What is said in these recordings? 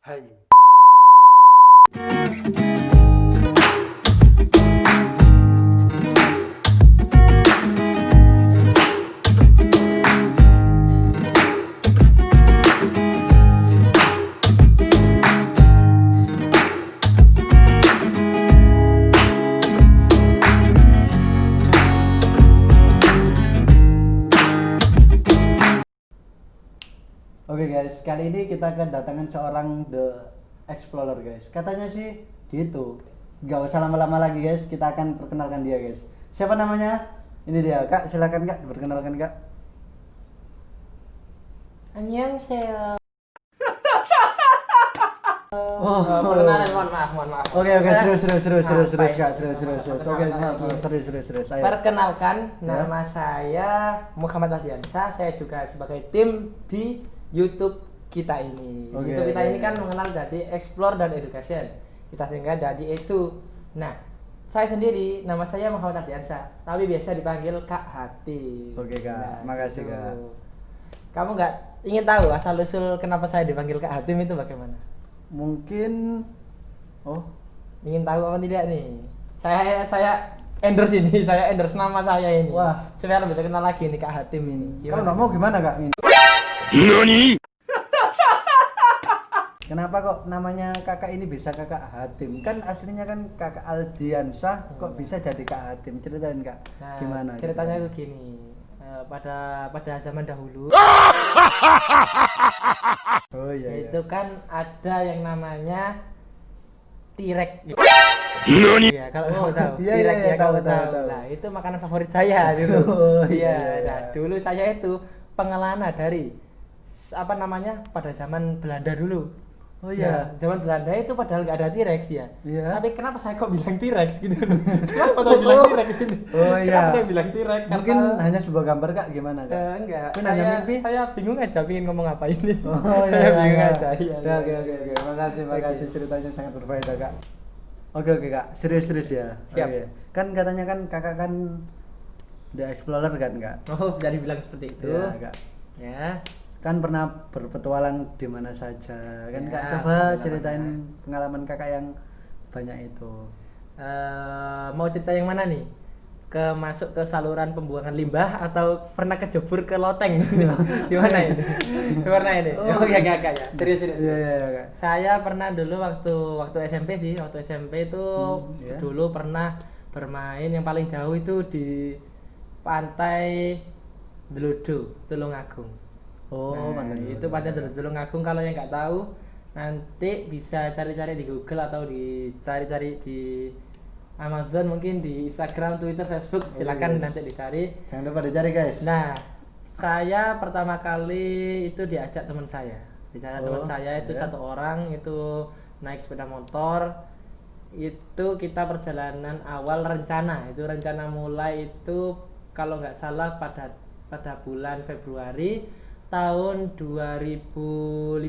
Hai. Oke guys, kali ini kita kedatangan seorang The Explorer guys. Katanya sih gitu. Gak usah lama-lama lagi guys, kita akan perkenalkan dia guys. Siapa namanya? Ini dia, Kak. Silakan Kak, perkenalkan Kak. Annyeonghaseyo. Oh, Perkenalan, mohon maaf. Oke, serius Ngapain? Kak, serius. Oke, maaf, serius. Ayo. Perkenalkan, Ya. nama saya Muhammad Ardiansyah. Saya juga sebagai tim di YouTube kita ini. Oke, YouTube kita oke. ini kan mengenal jadi Explore dan Education. Kita sehingga jadi itu. Nah, saya sendiri nama saya Muhammad Ardiansyah, tapi biasa dipanggil Kak Hati. Oke, Kak. Makasih, gitu. Kak. Kamu nggak ingin tahu asal usul kenapa saya dipanggil Kak Hatim itu bagaimana? Mungkin Ingin tahu apa tidak nih? Saya endorse ini, saya endorse nama saya ini. Wah. Supaya lebih terkenal lagi nih Kak Hatim ini. kalau nggak mau gimana Kak? Kenapa kok namanya kakak ini bisa Kakak Hatim? Kan aslinya kan Kakak Aldiansyah, kok bisa jadi Kak Hatim? Ceritain Kak, Nah, gimana? ceritanya itu gini. Pada zaman dahulu Oh iya. itu kan ada yang namanya Tirek. Iya, kalau kamu tahu. Iya, Tirek iya, ya kamu tahu. Nah, itu makanan favorit saya gitu. Oh, iya. Nah, dulu saya itu pengelana dari apa namanya pada zaman Belanda dulu. Oh iya. Nah, zaman Belanda itu padahal nggak ada T-Rex ya. Iya. Tapi kenapa saya kok bilang T-Rex gitu? Kenapa saya bilang T-Rex ini? Oh iya. Kenapa saya bilang T-Rex? Mungkin hanya sebuah gambar Kak, gimana Kak? Enggak. Mungkin hanya mimpi? Saya bingung aja pingin ngomong apa ini. Oh iya. Saya bingung iya. aja. Iya. Oke. Makasih ceritanya sangat berfaedah Kak. Oke Kak, serius ya. Siap. Oke. Kan katanya kan Kakak kan The Explorer kan Kak? Oh, jadi bilang seperti itu. Iya Kak. Ya. Kan pernah berpetualang di mana saja kan Ya, Kak, coba pengalaman. ceritain pengalaman Kakak yang banyak itu. Mau cerita yang mana nih? Masuk ke saluran pembuangan limbah atau pernah kejebur ke loteng? Gimana ini? Gimana ini? Oh ya kakak ya. Serius. Iya Kak. Saya pernah dulu waktu SMP sih. Waktu SMP itu Iya. dulu pernah bermain yang paling jauh itu di pantai Deludo, Tulungagung. Oh, Nah, mantan itu pantai Tulungagung. Kalau yang nggak tahu nanti bisa cari-cari di Google atau dicari-cari di Amazon, mungkin di Instagram, Twitter, Facebook, Oh, silakan yes. nanti dicari. Jangan lupa dicari guys. Nah, saya pertama kali itu diajak teman saya. Teman saya itu iya. satu orang itu naik sepeda motor. Itu kita perjalanan awal rencana. Itu rencana mulai itu kalau nggak salah pada bulan Februari tahun 2015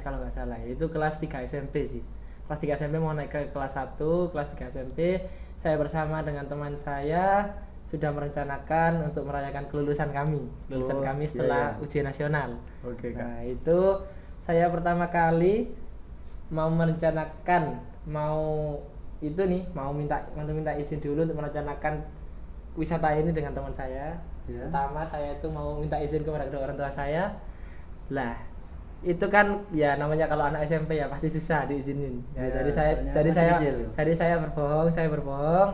kalau nggak salah. Itu kelas 3 SMP sih. Kelas 3 SMP mau naik ke kelas 1, kelas 3 SMP. Saya bersama dengan teman saya sudah merencanakan untuk merayakan kelulusan kami Oh, setelah iya. ujian nasional. Oke Kak. Nah, itu saya pertama kali mau merencanakan mau minta izin dulu untuk merencanakan wisata ini dengan teman saya. Iya. Pertama saya itu mau minta izin kepada kedua orang tua saya. Lah, itu kan ya namanya kalau anak SMP ya pasti susah diizinin. Ya, Iya, soalnya jadi masih saya kecil. saya berbohong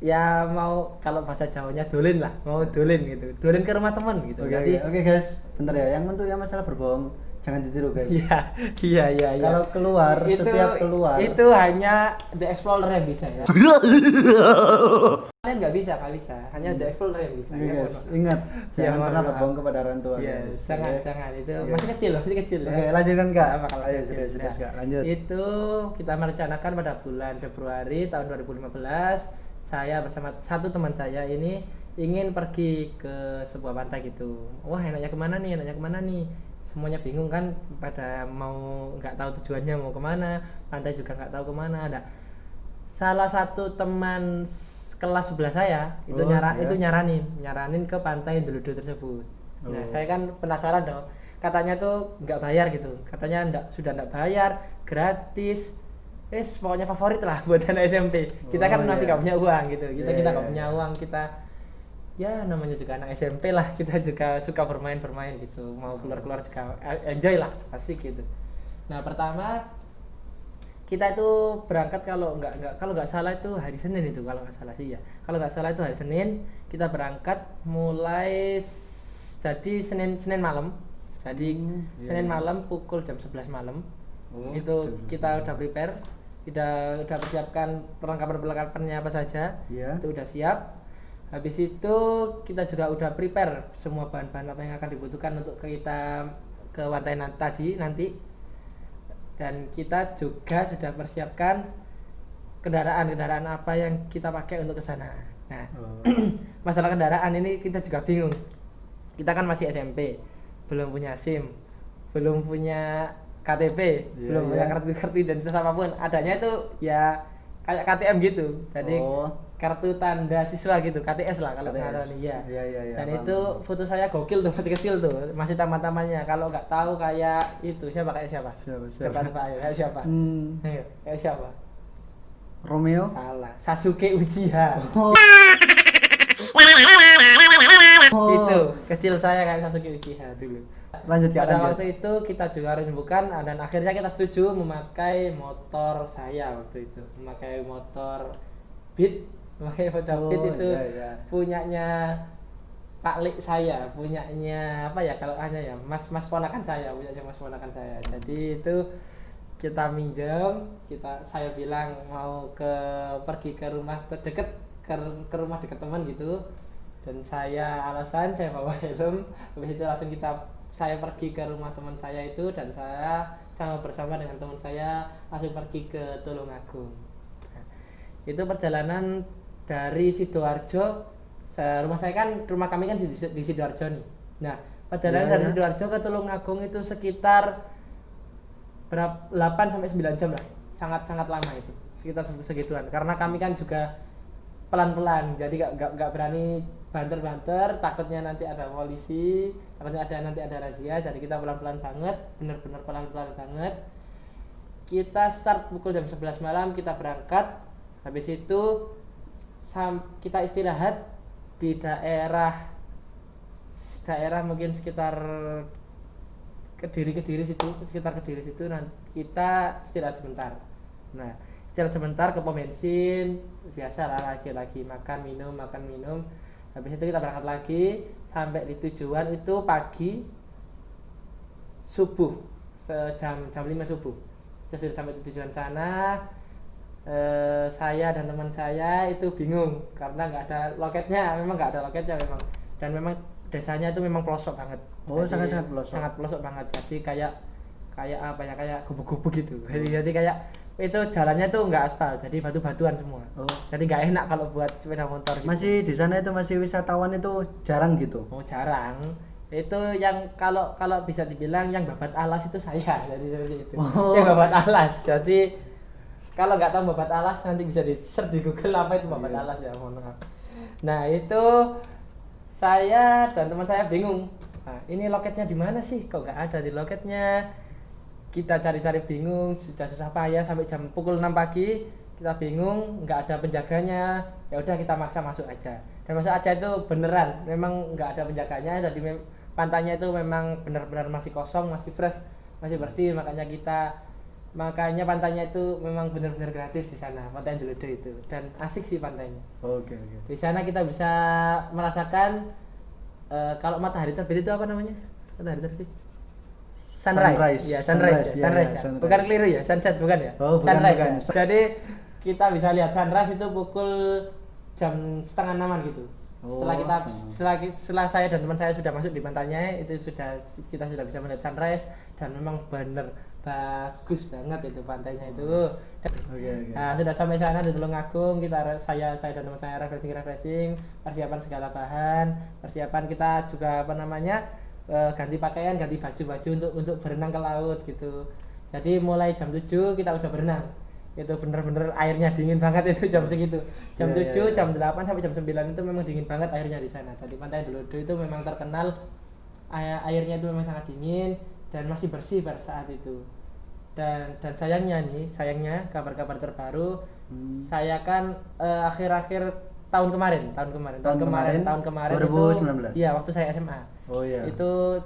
mau kalau bahasa Jawanya dolin lah, mau dolin gitu. Dolin ke rumah teman gitu. Oke guys, bentar ya. Yang untuk yang masalah berbohong jangan ditiru guys. Iya. Kalau keluar, setiap keluar. itu hanya The Explorer yang bisa ya. Kalian nggak bisa. Hanya The Explorer yang bisa. Oke Ya, guys, mohon. ingat Ya, jangan mohon pernah maaf. berbohong kepada orang tua. Iya, guys. jangan Oke. itu Oke. masih kecil ya. Oke, lanjutkan Kak. Apa kalau Ayo kecil? serius Ya. Kak, lanjut. Itu kita merencanakan pada bulan Februari tahun 2015. Saya bersama satu teman saya ini ingin pergi ke sebuah pantai gitu. Wah, enaknya kemana nih? Semuanya bingung kan, pada mau nggak tahu tujuannya mau kemana, pantai juga nggak tahu kemana. Ada salah satu teman kelas sebelah saya itu Oh, iya. nyaranin ke pantai Deludo tersebut. Nah, Oh. saya kan penasaran dong, katanya tuh nggak bayar gitu, katanya sudah nggak bayar, gratis, pokoknya favorit lah buat anak SMP. Kita kan masih nggak punya uang gitu, kita nggak punya uang, kita ya namanya juga anak SMP lah, kita juga suka bermain gitu, mau keluar juga enjoy lah, asik gitu. Nah pertama kita itu berangkat kalau nggak salah itu hari Senin itu, kalau nggak salah sih ya, kalau nggak salah itu hari Senin kita berangkat mulai jadi Senin malam, jadi Senin malam pukul jam 11 malam itu kita udah prepare, udah persiapkan perlengkapannya apa saja, itu udah siap. Habis itu kita juga udah prepare semua bahan-bahan apa yang akan dibutuhkan untuk kita ke Wantai nanti. Dan kita juga sudah persiapkan kendaraan apa yang kita pakai untuk ke sana. Nah, masalah kendaraan ini kita juga bingung. Kita kan masih SMP, belum punya SIM, belum punya KTP, belum punya kartu identitas apapun. Adanya itu ya kayak KTM gitu. Jadi kartu tanda siswa gitu, KTS lah kalau nggak tahu nih ya. Dan itu foto saya gokil tuh, masih kecil tuh, masih taman-tamannya. Kalau nggak tahu kayak itu siapa? Coba ayo, kayak siapa? Ayo, kayak siapa? Romeo? Salah, Sasuke Uchiha. Gitu, kecil saya kayak Sasuke Uchiha dulu. Lanjut. Waktu itu kita juga harus bukan, dan akhirnya kita setuju memakai motor saya waktu itu, memakai motor Beat itu punyanya Pak Lik saya, punyanya apa ya kalau hanya ya mas ponakan saya, jadi itu kita minjem, saya bilang mau pergi ke rumah terdekat, ke rumah dekat teman gitu, dan saya bawa helm. Habis itu langsung saya pergi ke rumah teman saya itu, dan saya bersama dengan teman saya langsung pergi ke Tulungagung. Nah, itu perjalanan dari Sidoarjo. Rumah kami kan di Sidoarjo nih. Nah, perjalanan dari Sidoarjo ke Tulungagung itu sekitar 8 sampai 9 jam lah. Sangat lama itu. Sekitar segituan. Karena kami kan juga pelan-pelan, jadi enggak berani banter-banter, takutnya nanti ada polisi, takutnya nanti ada razia. Jadi kita pelan-pelan banget, bener-bener pelan-pelan banget. Kita start pukul jam 11 malam, kita berangkat. Habis itu kita istirahat di daerah mungkin sekitar Kediri situ, nanti kita istirahat sebentar. Nah, istirahat sebentar ke pom bensin, biasa lah, lagi makan minum. Habis itu kita berangkat lagi sampai di tujuan itu pagi subuh, jam 5 subuh. Kita sudah sampai di tujuan sana. Saya dan teman saya itu bingung karena nggak ada loketnya, memang, dan memang desanya itu memang pelosok banget. Sangat pelosok banget. Jadi kayak apa ya, kayak gubuk-gubuk gitu. Jadi kayak itu jalannya tuh nggak aspal, jadi batu-batuan semua. Jadi nggak enak kalau buat sepeda motor gitu. Masih di sana itu masih wisatawan itu jarang gitu. Jarang. Itu yang kalau bisa dibilang yang babat alas itu saya, jadi seperti itu. Yang babat alas. Jadi kalau nggak tahu babat alas nanti bisa di-search di Google apa itu babat alas ya, mohon maaf. Nah, itu saya dan teman saya bingung. Nah, ini loketnya di mana sih? Kok nggak ada di loketnya? Kita cari-cari bingung, sudah susah payah sampai jam pukul 6 pagi. Kita bingung, nggak ada penjaganya. Ya udah kita maksa masuk aja. Dan masuk aja itu beneran, memang nggak ada penjaganya. Jadi pantainya itu memang benar-benar masih kosong, masih fresh, masih bersih. Makanya pantainya itu memang benar-benar gratis di sana, Pantai Anjelodo itu, dan asik sih pantainya. Oke. Di sana kita bisa merasakan kalau matahari terbit itu apa namanya? Matahari terbit. Sunrise. Ya, sunrise. Bukan keliru ya, sunset bukan ya? Sunrise. Ya. Jadi kita bisa lihat sunrise itu pukul jam 5:30 gitu. Setelah saya dan teman saya sudah masuk di pantainya, kita sudah bisa melihat sunrise, dan memang benar bagus banget itu pantainya itu. Nah, sudah sampai sana di Tulungagung, saya dan teman saya refreshing, persiapan segala bahan, kita juga ganti pakaian, ganti baju untuk berenang ke laut gitu. Jadi mulai jam 7 kita udah berenang. Itu bener-bener airnya dingin banget itu jam segitu. Jam 7, jam 8 sampai jam 9 itu memang dingin banget airnya di sana. Tadi Pantai Anjelodo itu memang terkenal airnya itu memang sangat dingin dan masih bersih pada saat itu. Dan sayangnya kabar-kabar terbaru, saya kan akhir-akhir tahun kemarin 2019. itu ya waktu saya SMA. Oh iya. Itu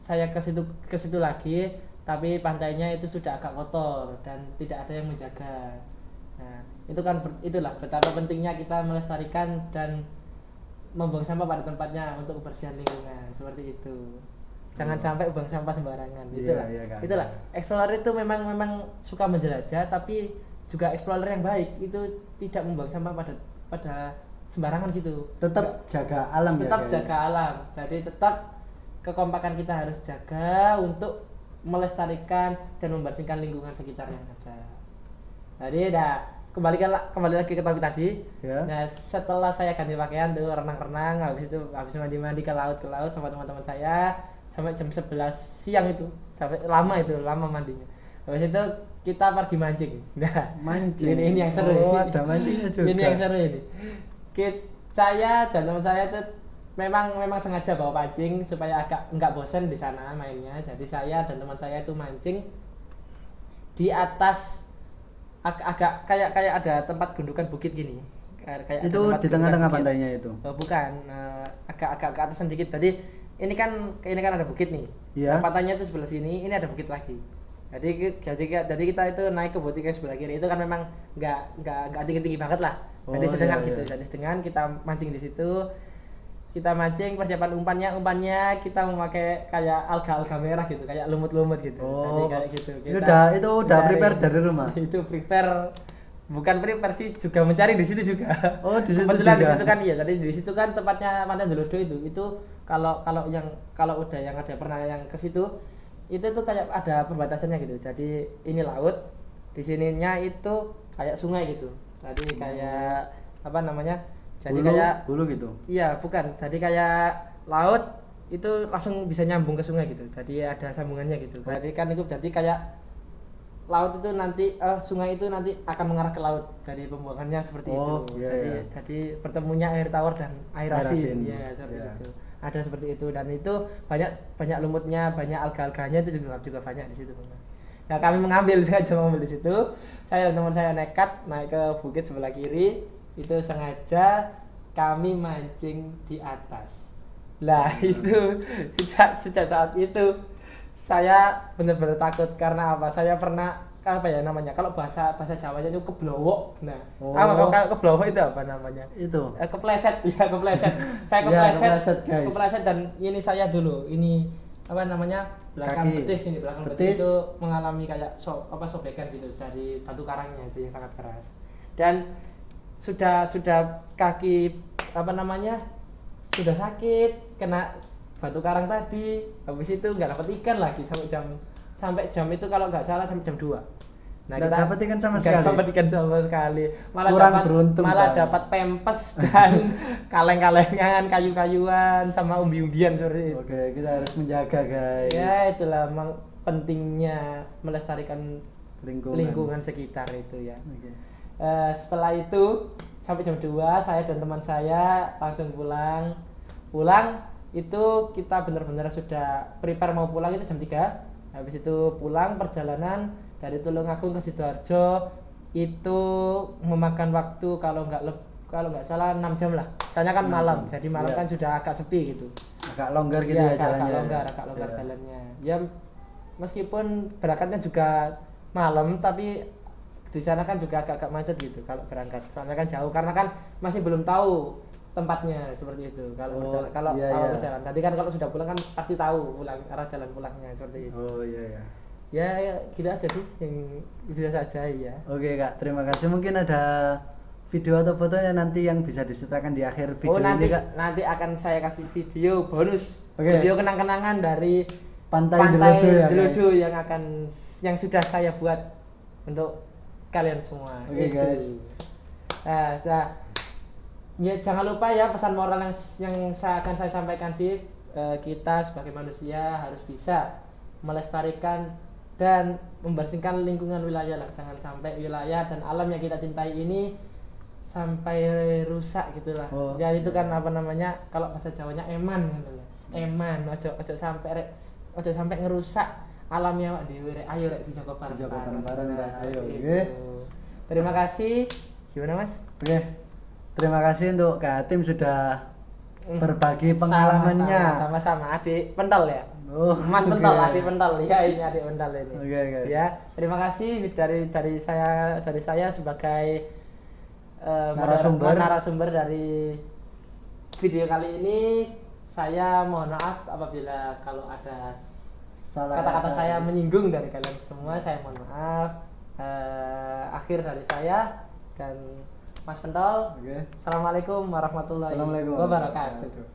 saya ke situ lagi, tapi pantainya itu sudah agak kotor dan tidak ada yang menjaga. Nah, itu kan itulah betapa pentingnya kita melestarikan dan membuang sampah pada tempatnya untuk kebersihan lingkungan, seperti itu. Jangan sampai buang sampah sembarangan. Itulah. Kan. Itulah. Explorer itu memang suka menjelajah, tapi juga explorer yang baik itu tidak membuang sampah pada sembarangan gitu. Tetap jaga alam Tetap ya, guys. jaga alam. Jadi tetap kekompakan kita harus jaga untuk melestarikan dan membersihkan lingkungan sekitar yang ada. Jadi kembali lagi ke topik tadi. Ya. Nah, setelah saya ganti pakaian tuh renang-renang, habis mandi-mandi ke laut sama teman-teman saya sampai jam 11 siang itu. Sampai lama mandinya. Habis itu kita pergi mancing. Nah, mancing. Ini yang seru. Oh, ada mancingnya juga. Ini yang seru ini. Saya dan teman saya itu memang sengaja bawa pancing supaya agak enggak bosen di sana mainnya. Jadi saya dan teman saya itu mancing di atas agak kayak ada tempat gundukan bukit gini. Kayak itu di tengah-tengah pantainya itu. Oh, bukan, agak ke atas sedikit. Tadi ini kan ada bukit nih. Iya. Pantainya itu sebelah sini, ini ada bukit lagi. Jadi kita itu naik ke bukit yang sebelah kiri itu kan memang enggak tinggi-tinggi banget lah. Jadi sedengan gitu. Jadi sedengan kita mancing di situ. Kita mancing, persiapan umpannya kita memakai kayak alga merah gitu, kayak lumut-lumut gitu. Oh, jadi kayak gitu. Itu udah prepare dari rumah. Itu bukan prepare sih, juga mencari di situ juga. Oh, di situ kebetulan juga. di situ kan iya, tadi di situ kan tempatnya Pantai Delodo itu. Itu kalau udah yang ada pernah yang ke situ, itu tuh kayak ada perbatasannya gitu. Jadi ini laut, di sininya itu kayak sungai gitu. Jadi kayak apa namanya? Jadi kayak hulu gitu. Iya, bukan. Jadi kayak laut itu langsung bisa nyambung ke sungai gitu. Jadi ada sambungannya gitu. Jadi kan itu jadi kayak laut itu nanti sungai itu nanti akan mengarah ke laut. Jadi pembuangannya seperti itu. Jadi pertemunya air tawar dan air asin. Ya, seperti itu. Ada seperti itu dan itu banyak lumutnya, banyak alga-alganya itu juga banyak di situ. Nah, kami mengambil di situ. Saya dan teman saya nekat naik ke bukit sebelah kiri. Itu sengaja kami mancing di atas. Lah itu sejak saat itu saya benar-benar takut karena apa? Saya pernah kalau bahasa Jawanya itu keblowok. Nah, kalau keblowok itu apa namanya? Itu. Kepleset. Saya kepleset dan ini saya dulu. Ini apa namanya? Belakang betis itu mengalami kayak sobekan gitu dari batu karangnya itu yang sangat keras. Dan sudah kaki sudah sakit kena batu karang tadi. Habis itu nggak dapat ikan lagi sampai jam itu kalau nggak salah sampai jam 2. Nah, kita dapat ikan sama sekali. Malah dapat pempes dan kaleng-kalengan, kayu-kayuan sama umbi-umbian seperti itu. Oke, kita harus menjaga, guys. Ya, itulah pentingnya melestarikan lingkungan sekitar itu ya. Okay. Setelah itu sampai jam 2 saya dan teman saya langsung pulang itu kita benar-benar sudah prepare mau pulang itu jam 3. Habis itu pulang perjalanan dari Tulungagung ke Sidoarjo itu memakan waktu kalau nggak salah 6 jam lah. Soalnya kan malam, jadi malam kan sudah agak sepi gitu. Agak longgar gitu ya jalannya. Agak longgar jalannya. Ya meskipun berangkatnya juga malam tapi di sana kan juga agak macet gitu kalau berangkat. Soalnya kan jauh karena kan masih belum tahu tempatnya seperti itu. Kalau berjalan. Tadi kan kalau sudah pulang kan pasti tahu arah jalan pulangnya seperti itu. Oh iya. Ya gitu aja sih yang bisa saja ya. Oke Kak, terima kasih. Mungkin ada video atau fotonya nanti yang bisa disertakan di akhir video ini Kak. Nanti akan saya kasih video bonus. Video kenang-kenangan dari Pantai Delodo yang sudah saya buat untuk kalian semua. Oke, guys. Nah, ya jangan lupa ya pesan moral yang akan saya sampaikan sih, kita sebagai manusia harus bisa melestarikan dan membersihkan lingkungan wilayah lah. Jangan sampai wilayah dan alam yang kita cintai ini sampai rusak gitulah. Jadi itu kan apa namanya, kalau bahasa Jawanya eman gitu. eman, ojo sampai ngerusak alamnya awak dhewe rek. Ayo rek dijaga Dijaga bareng-bareng. bareng-bareng, guys. Ayo, Gitu. oke. Terima kasih. Gimana Mas? Oke. Terima kasih untuk Kak Tim sudah berbagi pengalamannya. Sama-sama adik pentol ya. Oh, Mas oke. pentol, adik pentol. Ya ini adik pentol ini. Oke, guys. Ya, terima kasih dari saya sebagai narasumber dari video kali ini. Saya mohon maaf apabila kalau ada Salah kata-kata kata, saya guys. menyinggung dari kalian semua. Saya mohon maaf. Akhir dari saya dan Mas Pentol. Oke. Assalamualaikum warahmatullahi Assalamualaikum wabarakatuh.